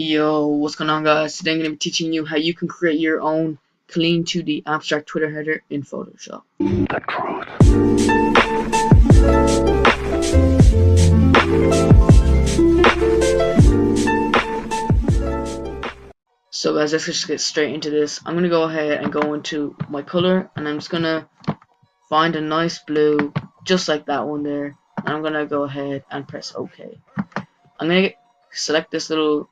Yo, what's going on, guys? Today I'm going to be teaching you how you can create your own clean 2D abstract Twitter header in Photoshop. The truth. So guys, let's just get straight into this. I'm going to go ahead and go into my color, and I'm just going to find a nice blue, just like that one there, and I'm going to go ahead and press OK. I'm going to select this little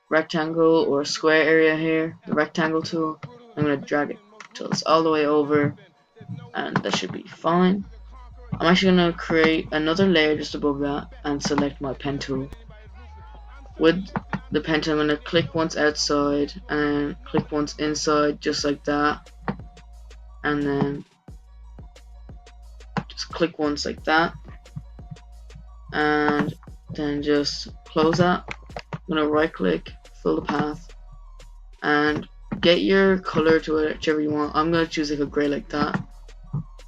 rectangle or square area here, the rectangle tool. I'm going to drag it till it's all the way over, and that should be fine. I'm actually going to create another layer just above that and select my pen tool. With the pen tool, I'm going to click once outside and click once inside, just like that, and then just click once like that, and then just close that. I'm going to right click, fill the path, and get your color to whichever you want. I'm going to choose like a gray like that.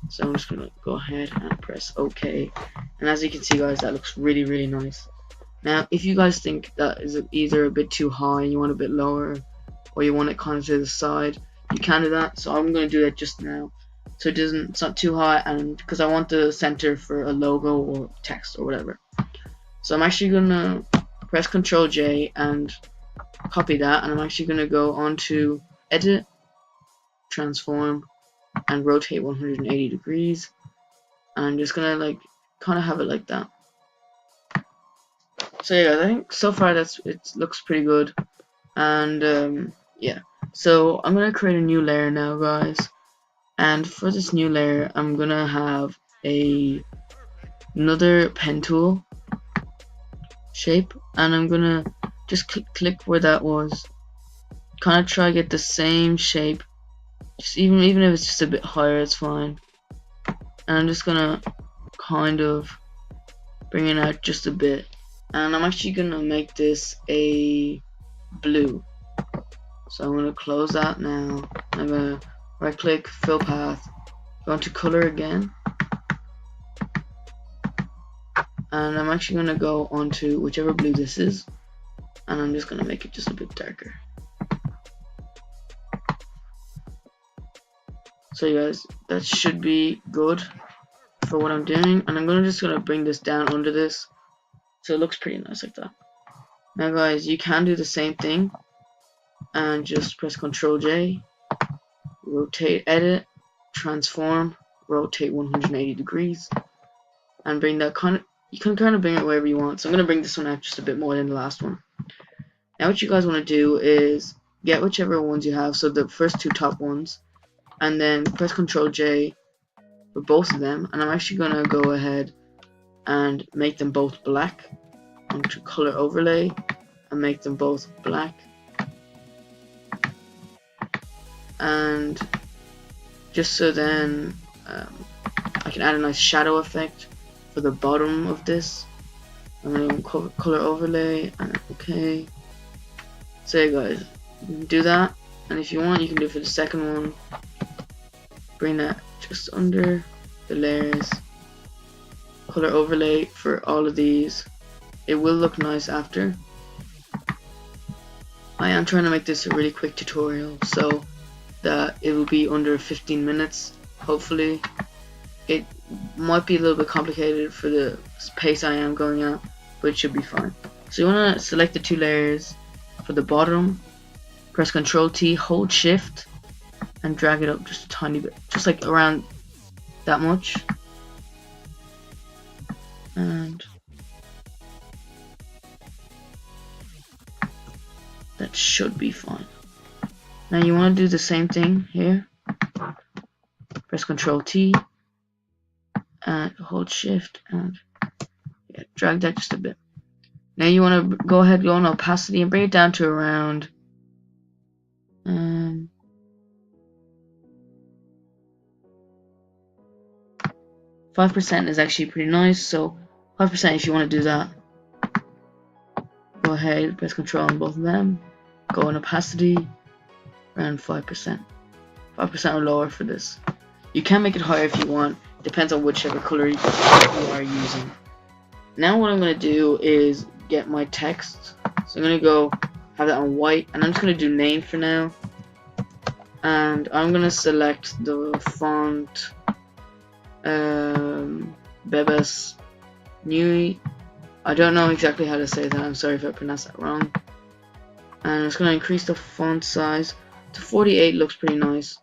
So I'm just going to go ahead and press OK. And as you can see, guys, that looks really, really nice. Now, if you guys think that is either a bit too high and you want a bit lower, or you want it kind of to the side, you can do that. So I'm going to do that just now, so it's not too high, and because I want the center for a logo or text or whatever. So I'm actually going to press Ctrl J and copy that, and I'm actually going to go on to Edit, Transform, and Rotate 180 degrees, and I'm just going to like kind of have it like that. So yeah, I think so far it looks pretty good, and yeah. So I'm going to create a new layer now, guys, and for this new layer I'm going to have another pen tool shape, and I'm gonna just click where that was, kind of try to get the same shape, just even if it's just a bit higher, it's fine. And I'm just gonna kind of bring it out just a bit, and I'm actually gonna make this a blue. So I'm gonna close that now. I'm gonna right click, fill path, go into color again, and I'm actually going to go onto whichever blue this is, and I'm just going to make it just a bit darker. So you guys, that should be good for what I'm doing, and I'm just going to bring this down under this so it looks pretty nice like that. Now guys, you can do the same thing and just press Ctrl J, rotate, edit, transform, rotate 180 degrees, and bring that you can kind of bring it wherever you want. So I'm going to bring this one out just a bit more than the last one. Now what you guys want to do is get whichever ones you have, so the first two top ones, and then press Ctrl J for both of them, and I'm actually going to go ahead and make them both black onto color overlay and make them both black, and just so then I can add a nice shadow effect for the bottom of this. I'm going to color overlay and okay. So yeah, guys, you can do that, and if you want you can do it for the second one. Bring that just under the layers, color overlay for all of these. It will look nice after. I am trying to make this a really quick tutorial so that it will be under 15 minutes hopefully. It might be a little bit complicated for the pace I am going at, but it should be fine. So you want to select the two layers. For the bottom, press Ctrl T, hold shift, and drag it up just a tiny bit, just like around that much, and that should be fine. Now you want to do the same thing here. Press Ctrl T and hold shift and yeah, drag that just a bit. Now you want to go ahead, go on opacity and bring it down to around 5% is actually pretty nice, so 5% if you want to do that. Go ahead, press Ctrl on both of them, go on opacity, around 5%. 5% or lower for this. You can make it higher if you want, depends on whichever color you are using. Now what I'm going to do is get my text. So I'm going to go have that on white, and I'm just going to do name for now, and I'm going to select the font Bebes Nui. I don't know exactly how to say that, I'm sorry if I pronounced that wrong. And I'm just going to increase the font size to 48. Looks pretty nice.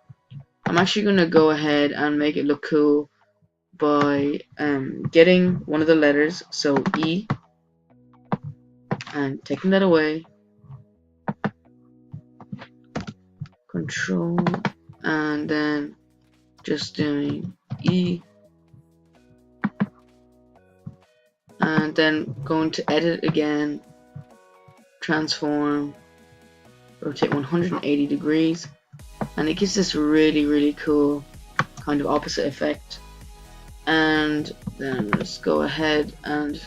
I'm actually going to go ahead and make it look cool by getting one of the letters, so E, and taking that away, Control, and then just doing E, and then going to edit again, transform, rotate 180 degrees, and it gives this really cool kind of opposite effect. And then let's go ahead, and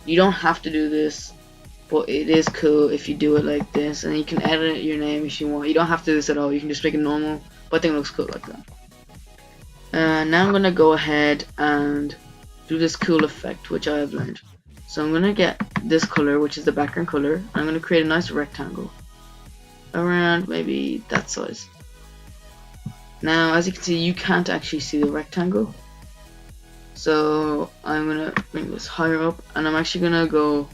you don't have to do this, but it is cool if you do it like this, and you can edit your name if you want. You don't have to do this at all, you can just make it normal, but I think it looks cool like that. Now I'm gonna go ahead and do this cool effect which I have learned. So I'm gonna get this color, which is the background color, and I'm gonna create a nice rectangle around maybe that size. Now as you can see, you can't actually see the rectangle, so I'm gonna bring this higher up, and I'm actually gonna go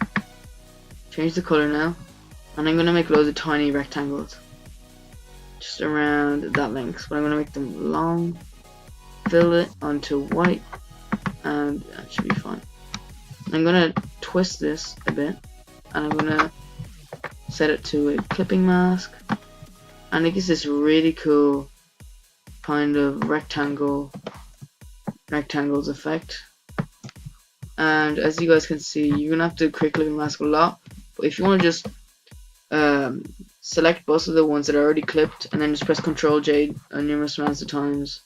change the color now, and I'm gonna make loads of tiny rectangles just around that length, but I'm gonna make them long, fill it onto white, and that should be fine. I'm gonna twist this a bit, and I'm gonna set it to a clipping mask, and it gives this really cool kind of rectangles effect. And as you guys can see, you're gonna have to create clipping mask a lot, but if you want to just select both of the ones that are already clipped and then just press Ctrl J numerous amounts of times,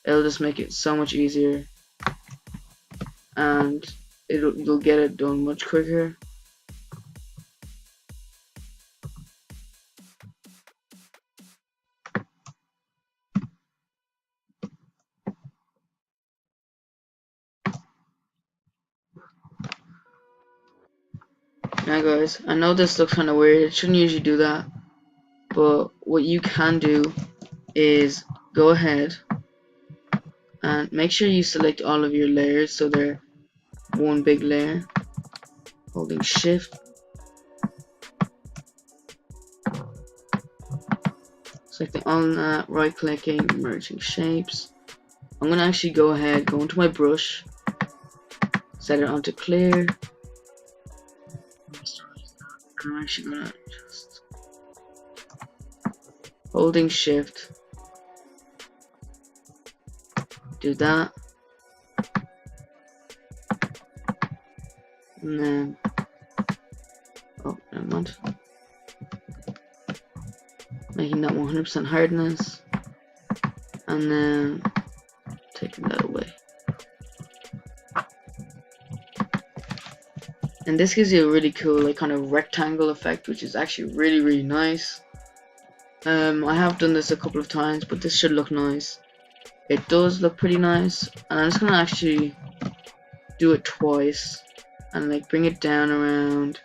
it'll just make it so much easier, and you'll get it done much quicker. Now guys, I know this looks kind of weird, it shouldn't usually do that, but what you can do is go ahead and make sure you select all of your layers so they're one big layer, holding shift, selecting on that, right clicking, merging shapes. I'm gonna actually go ahead, go into my brush, set it onto clear. I'm actually gonna just holding shift, do that, and then never mind, making that 100% hardness, and then taking that away. And this gives you a really cool like kind of rectangle effect, which is actually really nice. I have done this a couple of times, but this should look nice. It does look pretty nice, and I'm just gonna actually do it twice and like bring it down around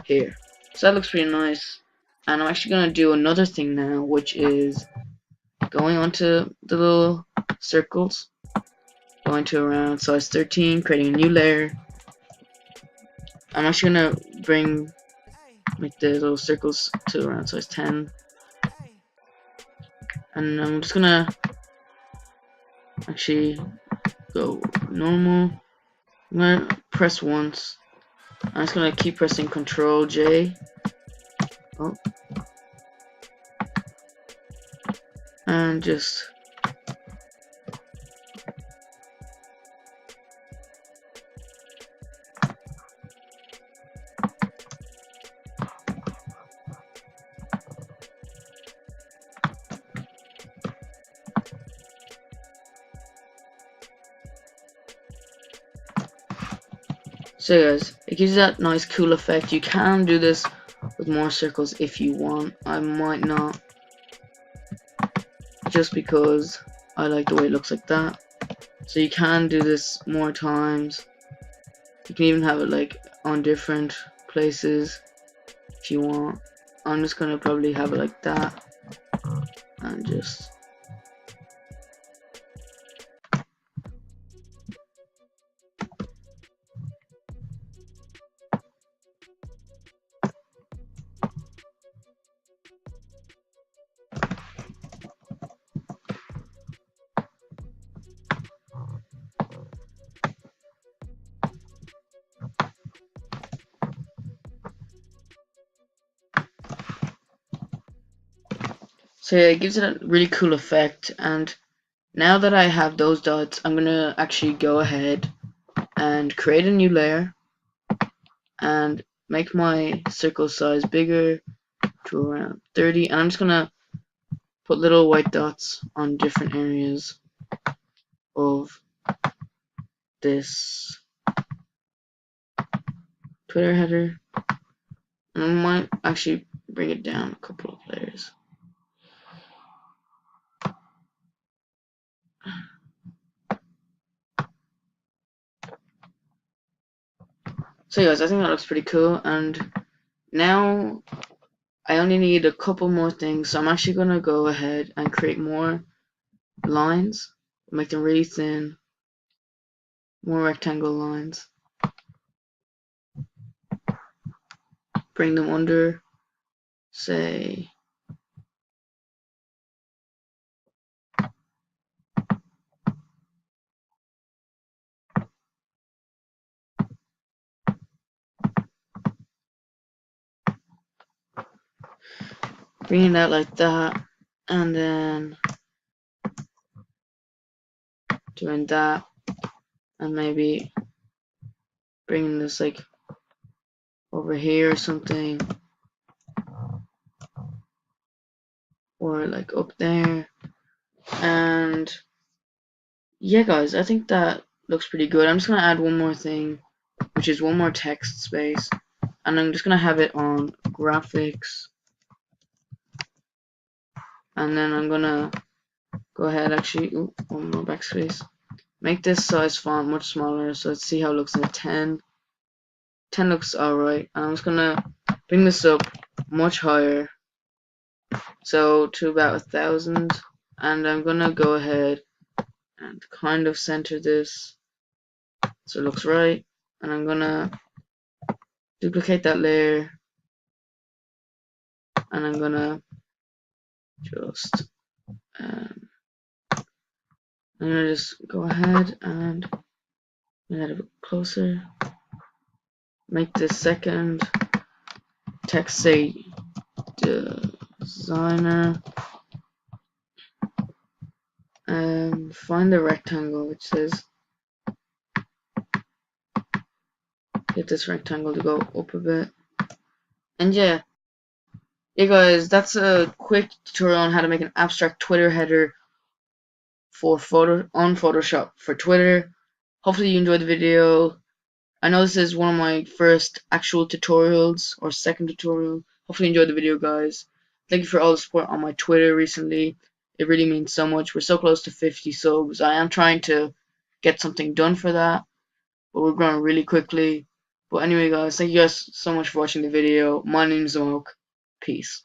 here. So that looks pretty nice. And I'm actually gonna do another thing now, which is going onto the little circles, going to around size 13, creating a new layer. I'm actually gonna make the little circles to around size 10, and I'm just gonna actually go normal. I'm gonna press once. I'm just gonna keep pressing Ctrl J. And just so guys, it gives you that nice cool effect. You can do this with more circles if you want. I might not, just because I like the way it looks like that. So you can do this more times. You can even have it like on different places if you want. I'm just gonna probably have it like that, and just so yeah, it gives it a really cool effect. And now that I have those dots, I'm gonna actually go ahead and create a new layer and make my circle size bigger to around 30, and I'm just gonna put little white dots on different areas of this Twitter header, and I might actually bring it down a couple of layers. So guys, I think that looks pretty cool, and now I only need a couple more things, so I'm actually gonna go ahead and create more lines, make them really thin, more rectangle lines, bring them under, say, bring it out like that, and then doing that, and maybe bringing this like over here or something, or like up there. And yeah guys, I think that looks pretty good. I'm just gonna add one more thing, which is one more text space, and I'm just gonna have it on graphics, and then I'm gonna go ahead, actually, one more backspace, make this size font much smaller. So let's see how it looks at 10 looks alright, and I'm just gonna bring this up much higher, so to about 1,000, and I'm gonna go ahead and kind of center this so it looks right, and I'm gonna duplicate that layer, and I'm gonna just I'm gonna just go ahead and add a bit closer, make this second text say designer, and find the rectangle which says, get this rectangle to go up a bit. And yeah guys, that's a quick tutorial on how to make an abstract Twitter header for Photoshop for Twitter. Hopefully you enjoyed the video. I know this is one of my first actual tutorials, or second tutorial. Hopefully you enjoyed the video guys. Thank you for all the support on my Twitter recently. It really means so much. We're so close to 50 subs. I am trying to get something done for that, but we're growing really quickly. But anyway guys, thank you guys so much for watching the video. My name is Moke. Peace.